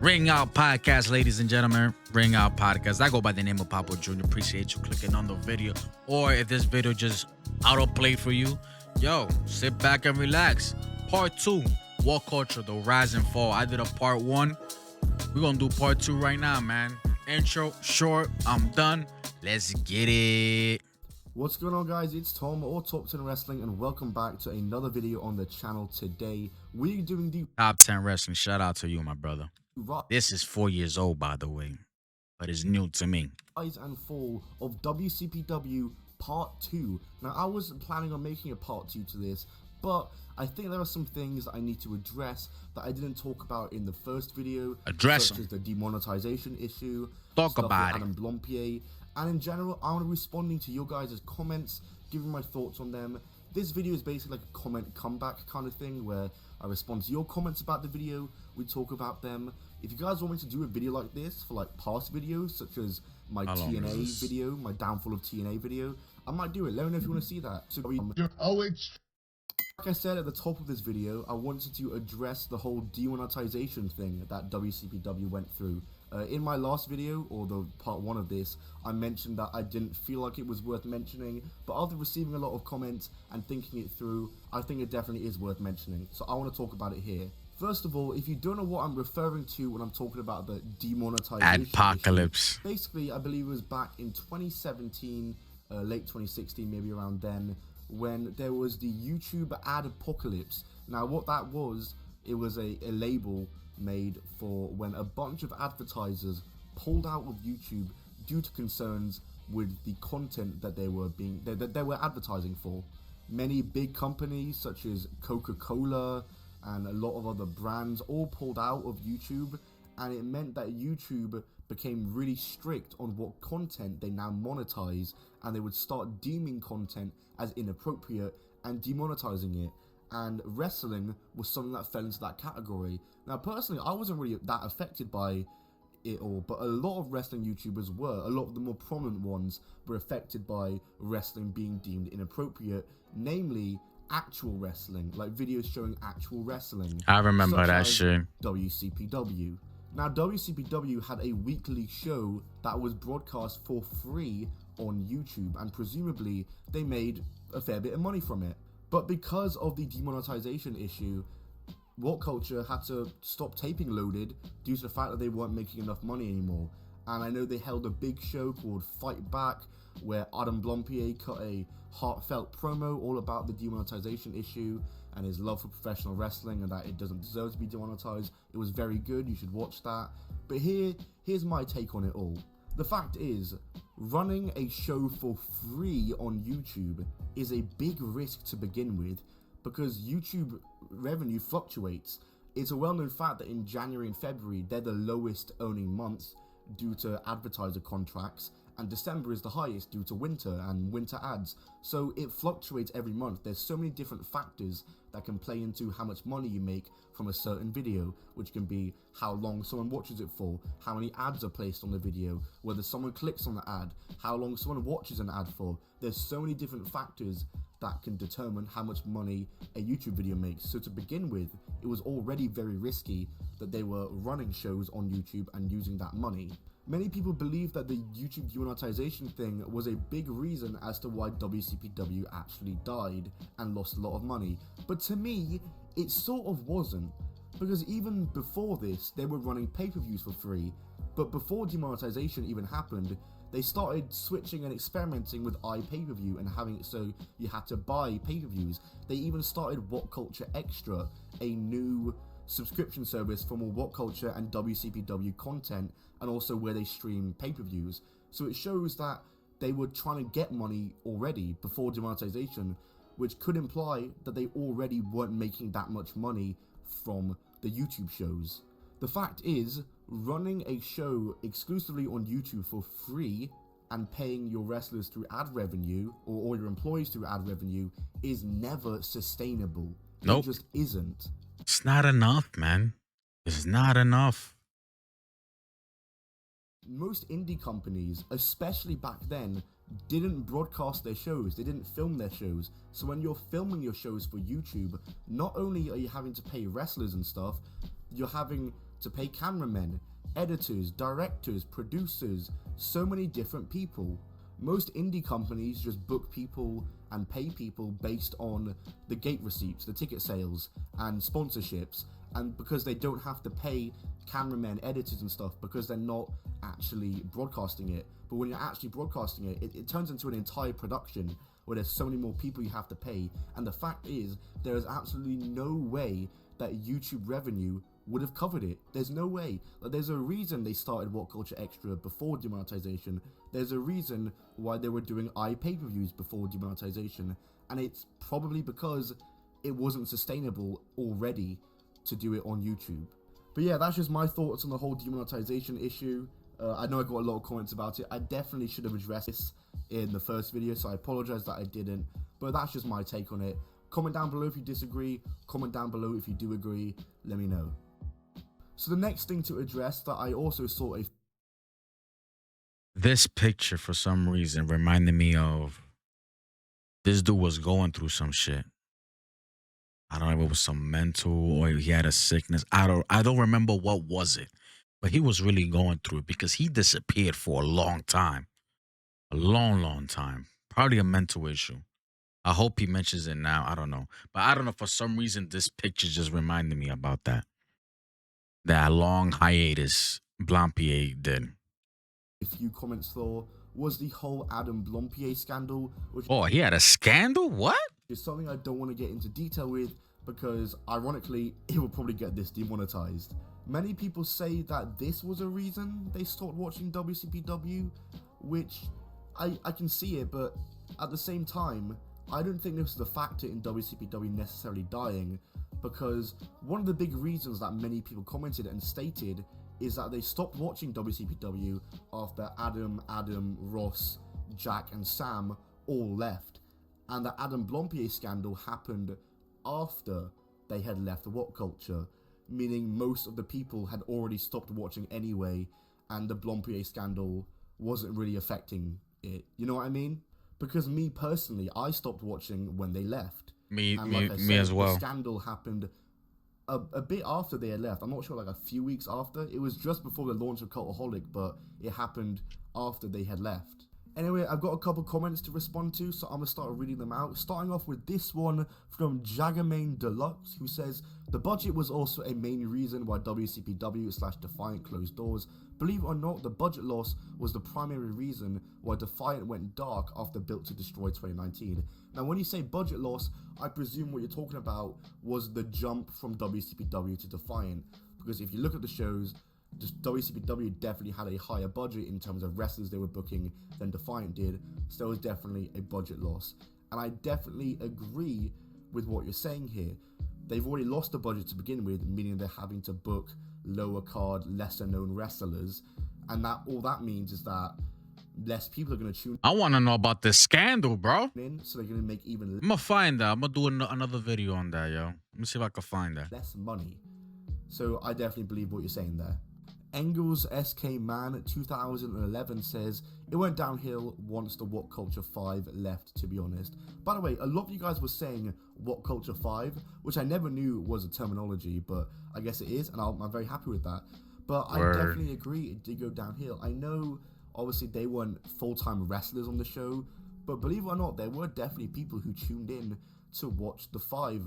Ring Out Podcast, ladies and gentlemen. Ring Out Podcast. I go by the name of Papa Jr. Appreciate you clicking on the video. Or if this video just autoplay for you, yo, sit back and relax. Part 2, What Culture, the Rise and Fall. I did a part 1. We're going to do part 2 right now, man. Intro, short, I'm done. Let's get it. What's going on, guys? It's Tom or Top 10 Wrestling, and welcome back to another video on the channel. Today we're doing the Top 10 Wrestling. Shout out to you, my brother. This is 4 years old, by the way, but it's new to me. Rise and Fall of WCPW Part 2. Now, I wasn't planning on making a Part 2 to this, but I think there are some things that I need to address that I didn't talk about in the first video. Such as the demonetization issue. Talk about it. Adam Blompier. And in general, I'm responding to your guys' comments, giving my thoughts on them. This video is basically like a comment comeback kind of thing, where I respond to your comments about the video, we talk about them. If you guys want me to do a video like this for like past videos, such as my TNA video, my downfall of TNA video, I might do it. Let me know if you want to see that. So, like I said at the top of this video, I wanted to address the whole demonetization thing that WCPW went through. In my last video, or the part 1 of this, I mentioned that I didn't feel like it was worth mentioning, but after receiving a lot of comments and thinking it through, I think it definitely is worth mentioning, so I want to talk about it here. First of all, if you don't know what I'm referring to when I'm talking about the demonetization Apocalypse issue, basically, I believe it was back in 2017, late 2016, maybe around then, when there was the YouTube ad apocalypse. Now, what that was, it was a label made for when a bunch of advertisers pulled out of YouTube due to concerns with the content that they were advertising for. Many big companies such as Coca-Cola and a lot of other brands all pulled out of YouTube, and it meant that YouTube became really strict on what content they now monetize, and they would start deeming content as inappropriate and demonetizing it. And wrestling was something that fell into that category. Now, personally, I wasn't really that affected by it all, but a lot of wrestling YouTubers were. A lot of the more prominent ones were affected by wrestling being deemed inappropriate, namely actual wrestling, like videos showing actual wrestling. I remember that shit. WCPW. Now, WCPW had a weekly show that was broadcast for free on YouTube, and presumably they made a fair bit of money from it. But because of the demonetization issue, What Culture had to stop taping Loaded due to the fact that they weren't making enough money anymore. And I know they held a big show called Fight Back, where Adam Blompier cut a heartfelt promo all about the demonetization issue and his love for professional wrestling and that it doesn't deserve to be demonetized. It was very good, you should watch that. But here's my take on it all. The fact is, running a show for free on YouTube is a big risk to begin with, because YouTube revenue fluctuates. It's a well-known fact that in January and February, they're the lowest earning months due to advertiser contracts, and December is the highest due to winter and winter ads. So it fluctuates every month. There's so many different factors that can play into how much money you make from a certain video, which can be how long someone watches it for, how many ads are placed on the video, whether someone clicks on the ad, how long someone watches an ad for. There's so many different factors that can determine how much money a YouTube video makes. So to begin with, it was already very risky that they were running shows on YouTube and using that money. Many people believe that the YouTube demonetization thing was a big reason as to why WCPW actually died and lost a lot of money. But to me, it sort of wasn't, because even before this, they were running pay-per-views for free. But before demonetization even happened, they started switching and experimenting with iPay-per-view and having it so you had to buy pay-per-views. They even started What Culture Extra, a new subscription service for more What Culture and WCPW content, and also where they stream pay-per-views. So it shows that they were trying to get money already before demonetization, which could imply that they already weren't making that much money from the YouTube shows. The fact is, running a show exclusively on YouTube for free and paying your wrestlers through ad revenue, or all your employees through ad revenue, is never sustainable. Nope. It just isn't. It's not enough, man. It's not enough. Most indie companies, especially back then, didn't broadcast their shows. They didn't film their shows. So when you're filming your shows for YouTube, not only are you having to pay wrestlers and stuff, you're having to pay cameramen, editors, directors, producers, so many different people. Most indie companies just book people and pay people based on the gate receipts, the ticket sales, and sponsorships, and because they don't have to pay cameramen, editors and stuff, because they're not actually broadcasting it. But when you're actually broadcasting it, it turns into an entire production where there's so many more people you have to pay. And the fact is, there is absolutely no way that YouTube revenue would have covered it. There's no way. Like, there's a reason they started What Culture Extra before demonetization. There's a reason why they were doing pay-per-views before demonetization, and it's probably because it wasn't sustainable already to do it on YouTube. But yeah, that's just my thoughts on the whole demonetization issue. I know I got a lot of comments about it. I definitely should have addressed this in the first video, so I apologize that I didn't, but that's just my take on it. Comment down below if you disagree, comment down below if you do agree, let me know. So the next thing to address that I also saw This picture, for some reason, reminded me of this dude was going through some shit. I don't know if it was some mental or he had a sickness. I don't remember what was it, but he was really going through it because he disappeared for a long time, a long time. Probably a mental issue. I hope he mentions it now. I don't know, but I don't know, for some reason this picture just reminded me about that long hiatus Blampier did. a few comments for was the whole Adam Blompier scandal, which Oh, he had a scandal? What? is something I don't want to get into detail with because ironically it will probably get this demonetized. Many people say that this was a reason they stopped watching WCPW, which I can see it, but at the same time I don't think this is a factor in WCPW necessarily dying, because one of the big reasons that many people commented and stated is that they stopped watching WCPW after Adam, Ross, Jack and Sam all left, and the Adam Blompier scandal happened after they had left What Culture, meaning most of the people had already stopped watching anyway, and the Blompier scandal wasn't really affecting it. You know what I mean? Because me personally, I stopped watching when they left. Me The as well. scandal happened a bit after they had left. I'm not sure, like a few weeks after. It was just before the launch of Cultaholic, but it happened after they had left. Anyway, I've got a couple comments to respond to, so I'm going to start reading them out. Starting off with this one from Jaggermain Deluxe, who says, the budget was also a main reason why WCPW/Defiant closed doors. Believe it or not, the budget loss was the primary reason why Defiant went dark after Built to Destroy 2019. Now, when you say budget loss, I presume what you're talking about was the jump from WCPW to Defiant. Because if you look at the shows, just WCPW definitely had a higher budget in terms of wrestlers they were booking than Defiant did, so there was definitely a budget loss. And I definitely agree with what you're saying here. They've already lost the budget to begin with, meaning they're having to book lower card, lesser known wrestlers, and that all that means is that less people are going to tune I want to know about this scandal, bro. in, so they're going to make even I'm gonna find that. I'm gonna do another video on that, yo. Let me see if I can find that. less money. So I definitely believe what you're saying there. Engels SK Man 2011 says, it went downhill once the What Culture 5 left, to be honest. By the way, a lot of you guys were saying What Culture 5, which I never knew was a terminology, but I guess it is, and I'm very happy with that. But Word. I definitely agree it did go downhill. I know, obviously, they weren't full-time wrestlers on the show, but believe it or not, there were definitely people who tuned in to watch the 5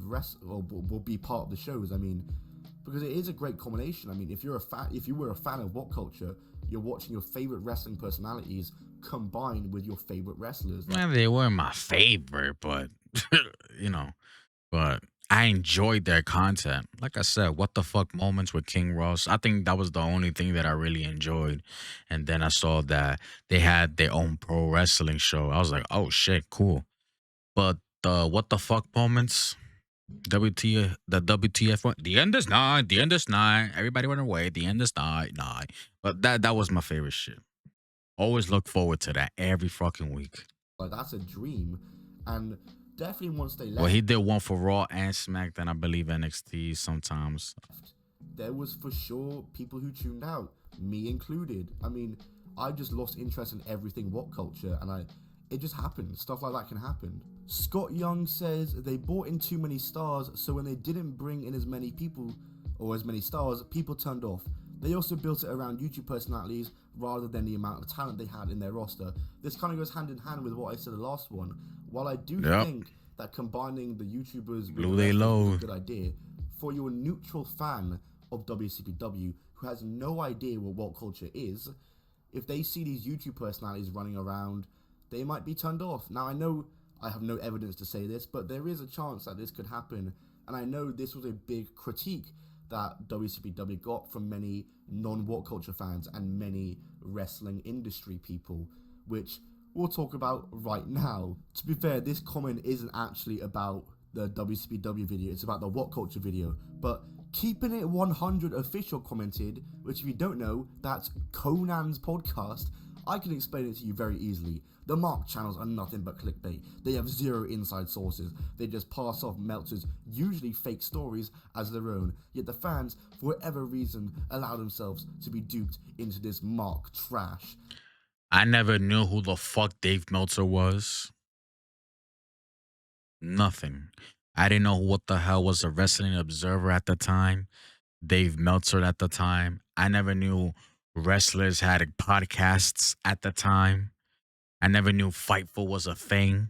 or will be part of the shows. I mean, because it is a great combination. I mean, if you were a fan of What Culture, you're watching your favorite wrestling personalities combined with your favorite wrestlers. Man, they weren't my favorite, but you know, but I enjoyed their content. Like I said, what the fuck moments with King Ross. I think that was the only thing that I really enjoyed. And then I saw that they had their own pro wrestling show. I was like, oh shit, cool. But the what the fuck moments, the WTF one, the end is nigh, the end is nigh. Everybody went away, the end is nigh. But that was my favorite shit. Always look forward to that every fucking week. Like, that's a dream. And definitely once they left, Well, he did one for Raw and SmackDown, I believe NXT sometimes. there was for sure people who tuned out, me included. I mean, I just lost interest in everything What Culture, and it just happened. Stuff like that can happen. Scott Young says they brought in too many stars, so when they didn't bring in as many people, or as many stars, people turned off. They also built it around YouTube personalities rather than the amount of talent they had in their roster. This kind of goes hand in hand with what I said the last one. While I do Yep. think that combining the YouTubers with the Blew they wrestlers was a load. good idea, for your neutral fan of WCPW who has no idea what culture is, if they see these YouTube personalities running around, they might be turned off. Now, I know I have no evidence to say this, but there is a chance that this could happen, and I know this was a big critique that WCPW got from many non-What Culture fans and many wrestling industry people, which we'll talk about right now. To be fair, this comment isn't actually about the WCPW video, it's about the What Culture video, but Keeping It 100 official commented, which if you don't know, that's Conan's podcast. I can explain it to you very easily. The Mark channels are nothing but clickbait. They have zero inside sources. They just pass off Meltzer's usually fake stories as their own. Yet the fans, for whatever reason, allow themselves to be duped into this Mark trash. I never knew who the fuck Dave Meltzer was. Nothing. I didn't know what the hell was a Wrestling Observer at the time. Dave Meltzer at the time. I never knew wrestlers had podcasts at the time. I never knew Fightful was a thing.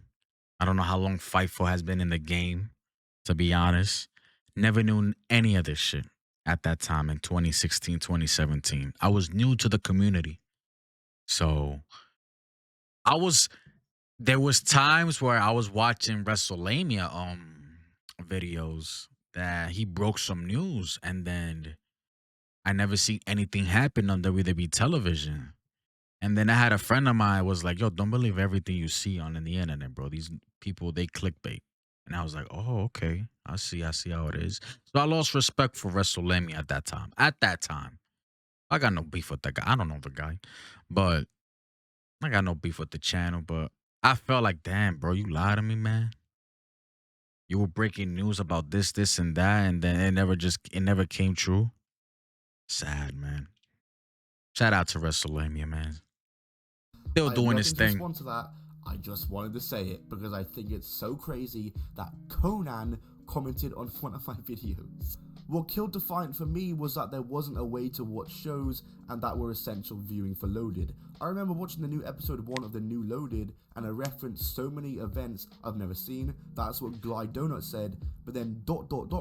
I don't know how long Fightful has been in the game, to be honest. Never knew any of this shit at that time in 2016, 2017. I was new to the community. So I was there was times where I was watching WrestleMania videos that he broke some news and then I never see anything happen on WWE television. And then I had a friend of mine was like, "Yo, don't believe everything you see on the internet, bro. These people they clickbait." And I was like, "Oh, okay. I see how it is." So I lost respect for WrestleMania at that time. At that time, I got no beef with that guy. I don't know the guy, but I got no beef with the channel. But I felt like, damn, bro, you lied to me, man. You were breaking news about this, and that, and then it never came true. Sad, man. Shout out to WrestleMania, man. Still I have doing his nothing to thing. respond to that. I just wanted to say it because I think it's so crazy that Conan commented on one of my videos. What killed Defiant for me was that there wasn't a way to watch shows and that were essential viewing for Loaded. I remember watching the new episode 1 of the new Loaded and it referenced so many events I've never seen. That's what Glide Donut said, but then ...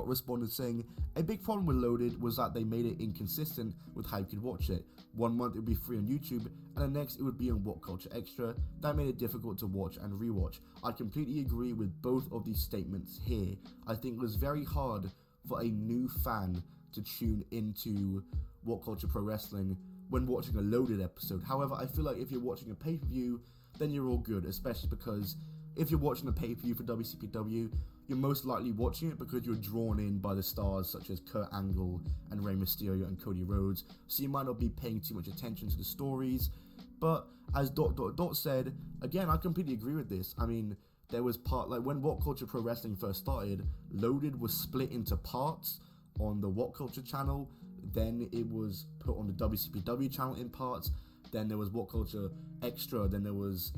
responded saying, a big problem with Loaded was that they made it inconsistent with how you could watch it. 1 month it would be free on YouTube and the next it would be on What Culture Extra. That made it difficult to watch and rewatch. I completely agree with both of these statements here. I think it was very hard for a new fan to tune into What Culture Pro Wrestling when watching a Loaded episode. However, I feel like if you're watching a pay-per-view, then you're all good, especially because if you're watching a pay-per-view for WCPW, you're most likely watching it because you're drawn in by the stars such as Kurt Angle and Rey Mysterio and Cody Rhodes, so you might not be paying too much attention to the stories. But as ... said, again, I completely agree with this. I mean, there was like when What Culture Pro Wrestling first started, Loaded was split into parts on the What Culture channel, then it was put on the WCPW channel in parts, then there was What Culture Extra, then it was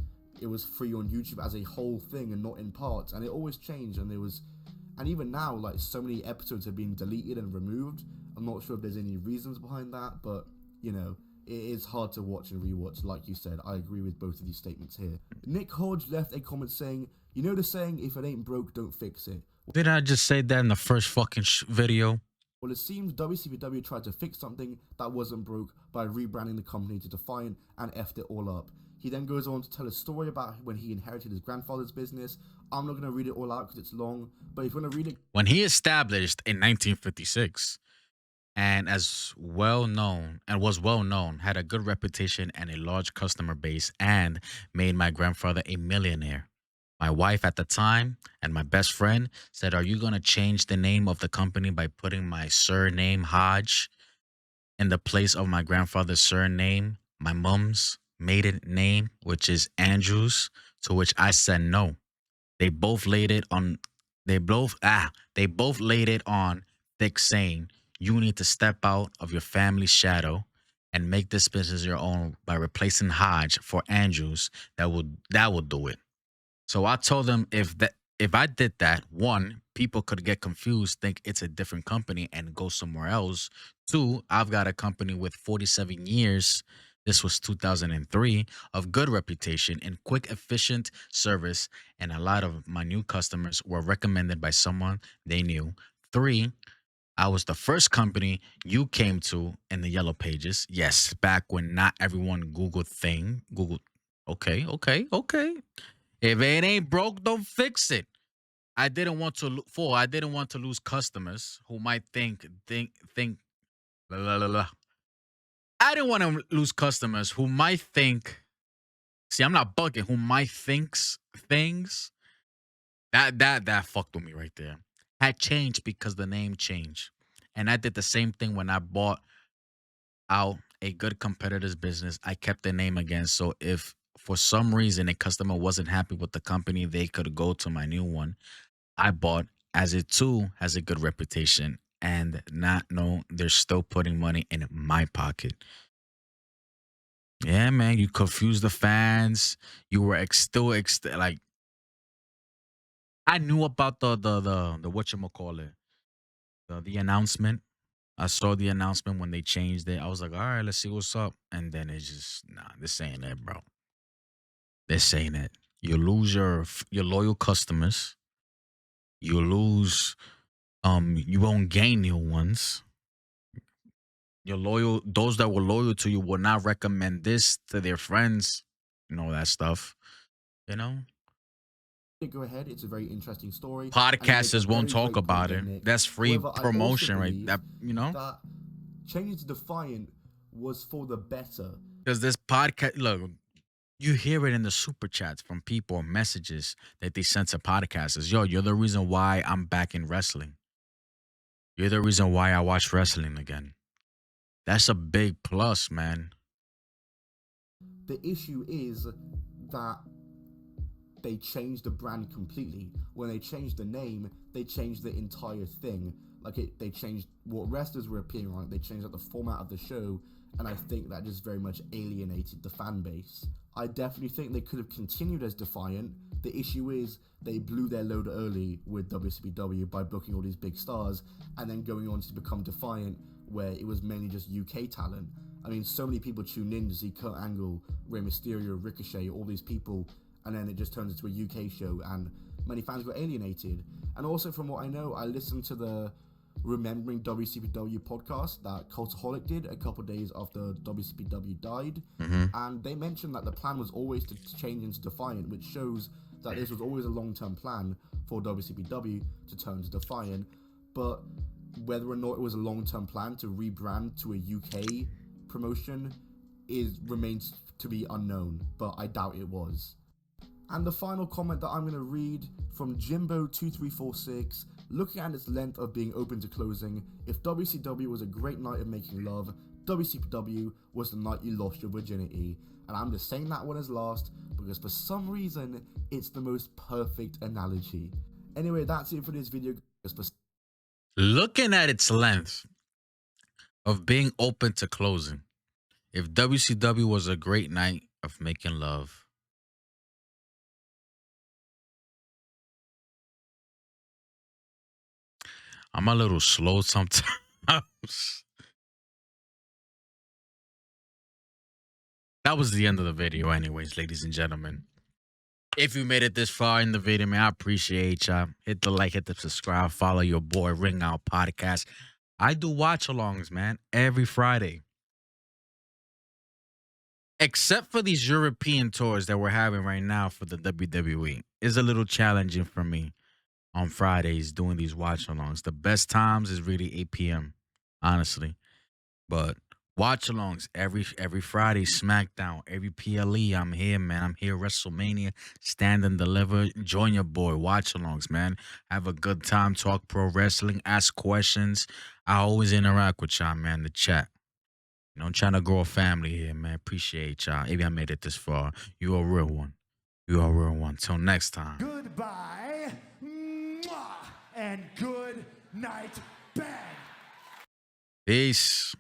free on YouTube as a whole thing and not in parts, and it always changed, and even now, like, so many episodes have been deleted and removed. I'm not sure if there's any reasons behind that, but you know, it is hard to watch and rewatch, like you said. I agree with both of these statements here. Nick Hodge left a comment saying, you know the saying, if it ain't broke, don't fix it. Did I just say that in the first fucking video? Well, it seems WCPW tried to fix something that wasn't broke by rebranding the company to Defiant and effed it all up. He then goes on to tell a story about when he inherited his grandfather's business. I'm not going to read it all out because it's long, but if you want to read it... When he established in 1956, and as well known and was well known, had a good reputation and a large customer base, and made my grandfather a millionaire. My wife at the time and my best friend said, "Are you going to change the name of the company by putting my surname Hodge in the place of my grandfather's surname, my mom's maiden name, which is Andrews?" To which I said no. They both laid it on they both laid it on thick, saying, "You need to step out of your family's shadow and make this business your own by replacing Hodge for Andrews. That would do it." So I told them, if I did that, one, people could get confused, think it's a different company and go somewhere else. Two, I've got a company with 47 years. This was 2003 of good reputation and quick, efficient service. And a lot of my new customers were recommended by someone they knew. Three, I was the first company you came to in the yellow pages. Yes, back when not everyone Googled. Okay, okay, okay. If it ain't broke, don't fix it. I didn't want to I didn't want to lose customers who might think la, la, la, la. I didn't want to lose customers who might think. See, I'm not bugging. Who might thinks things that fucked with me right there. Had changed because the name changed, and I did the same thing when I bought out a good competitor's business. I kept the name again, so if for some reason a customer wasn't happy with the company, they could go to my new one I bought, as it too has a good reputation, and not know they're still putting money in my pocket. Yeah, man, you confused the fans. You were like I knew about the what you call it, the announcement. I saw the announcement when they changed it. I was like, all right, let's see what's up. And then it's just nah, this ain't it, bro. This ain't it. You lose your loyal customers. You lose you won't gain new ones. Your loyal those that were loyal to you will not recommend this to their friends, that stuff. You know, Go ahead, it's a very interesting story, and you make a podcasters won't very talk great point about there, it. Nick. That's free However, I also promotion, right? believe that changing to Defiant was for the better. Because this podcast, look, you hear it in the super chats from people, messages that they send to podcasters. Yo, you're the reason why I'm back in wrestling. You're the reason why I watch wrestling again. That's a big plus, man. The issue is that they changed the brand completely. When they changed the name, they changed the entire thing. They changed what wrestlers were appearing on. They changed the format of the show, and I think that just very much alienated the fan base. I definitely think they could have continued as Defiant. The issue is they blew their load early with WCPW by booking all these big stars and then going on to become Defiant, where it was mainly just UK talent. I mean, so many people tune in to see Kurt Angle, Rey Mysterio, Ricochet, all these people, and then it just turns into a UK show, and many fans got alienated. And also, from what I know, I listened to the Remembering WCPW podcast that Cultaholic did a couple days after WCPW died, and they mentioned that the plan was always to change into Defiant, which shows that this was always a long-term plan for WCPW to turn to Defiant. But whether or not it was a long-term plan to rebrand to a UK promotion remains to be unknown, but I doubt it was. And the final comment that I'm going to read from Jimbo2346, looking at its length of being open to closing, if WCW was a great night of making love, WCPW was the night you lost your virginity. And I'm just saying that one is last because for some reason, it's the most perfect analogy. Anyway, that's it for this video. Looking at its length of being open to closing, if WCW was a great night of making love, I'm a little slow sometimes. That was the end of the video, anyways, ladies and gentlemen. If you made it this far in the video, man, I appreciate y'all. Hit the like, hit the subscribe, follow your boy Ring Out Podcast. I do watch alongs, man, every Friday. Except for these European tours that we're having right now for the WWE. It's a little challenging for me on Fridays doing these watch alongs. The best times is really 8 p.m., honestly. But watch alongs every Friday, SmackDown, every PLE. I'm here, man. I'm here, WrestleMania, Stand and Deliver. Join your boy. Watch alongs, man. Have a good time. Talk pro wrestling. Ask questions. I always interact with y'all, man. The chat. I'm trying to grow a family here, man. Appreciate y'all. Maybe I made it this far. You a real one. You a real one. Till next time. Goodbye. Mwah, and good night, bang. Peace.